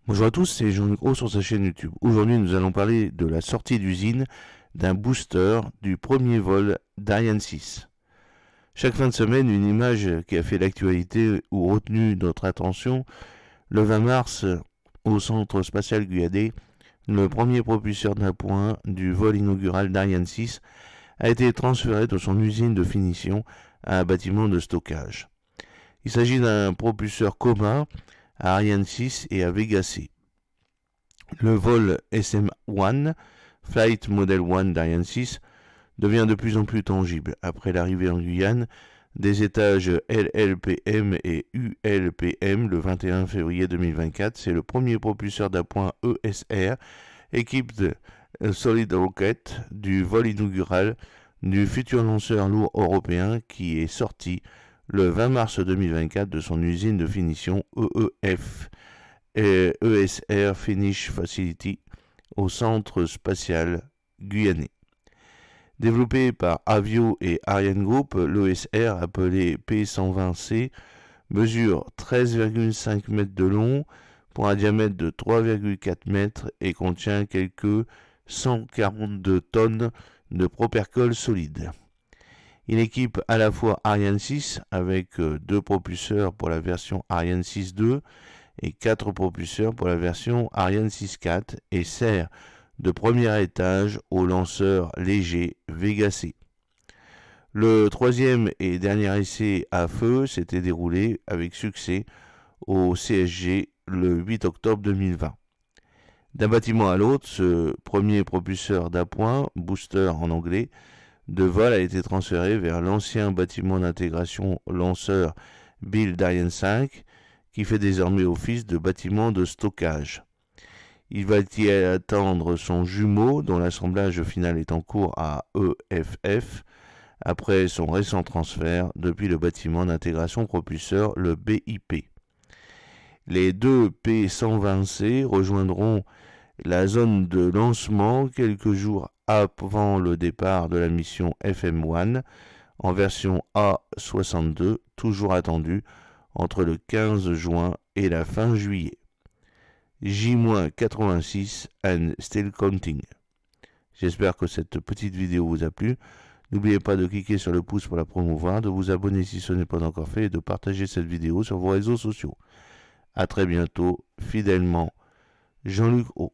Bonjour à tous, c'est Jean-Luc Roux sur sa chaîne YouTube. Aujourd'hui, nous allons parler de la sortie d'usine d'un booster du premier vol d'Ariane 6. Chaque fin de semaine, une image qui a fait l'actualité ou retenu notre attention. Le 20 mars, au centre spatial guyanais, le premier propulseur d'appoint du vol inaugural d'Ariane 6 a été transféré de son usine de finition à un bâtiment de stockage. Il s'agit d'un propulseur commun à Ariane 6 et à Vega C. Le vol SM-1, Flight Model 1 d'Ariane 6, devient de plus en plus tangible. Après l'arrivée en Guyane des étages LLPM et ULPM le 21 février 2024, c'est le premier propulseur d'appoint ESR équipé de Solid Rocket du vol inaugural du futur lanceur lourd européen qui est sorti le 20 mars 2024 de son usine de finition EEF et ESR Finish Facility au centre spatial guyanais. Développé par Avio et Ariane Group, l'ESR appelé P120C mesure 13,5 mètres de long pour un diamètre de 3,4 mètres et contient quelques 142 tonnes de propercole solide. Il équipe à la fois Ariane 6 avec 2 propulseurs pour la version Ariane 6.2 et 4 propulseurs pour la version Ariane 6.4 et sert de premier étage au lanceur léger Vega C. Le troisième et dernier essai à feu s'était déroulé avec succès au CSG le 8 octobre 2020. D'un bâtiment à l'autre, ce premier propulseur d'appoint, booster en anglais, de vol a été transféré vers l'ancien bâtiment d'intégration lanceur Bill d'Ariane 5, qui fait désormais office de bâtiment de stockage. Il va y attendre son jumeau, dont l'assemblage final est en cours à EFF, après son récent transfert depuis le bâtiment d'intégration propulseur, le BIP. Les deux P120C rejoindront la zone de lancement quelques jours avant le départ de la mission FM1 en version A62, toujours attendue entre le 15 juin et la fin juillet. J-86 and still counting. J'espère que cette petite vidéo vous a plu. N'oubliez pas de cliquer sur le pouce pour la promouvoir, de vous abonner si ce n'est pas encore fait et de partager cette vidéo sur vos réseaux sociaux. A très bientôt, fidèlement, Jean-Luc Roux.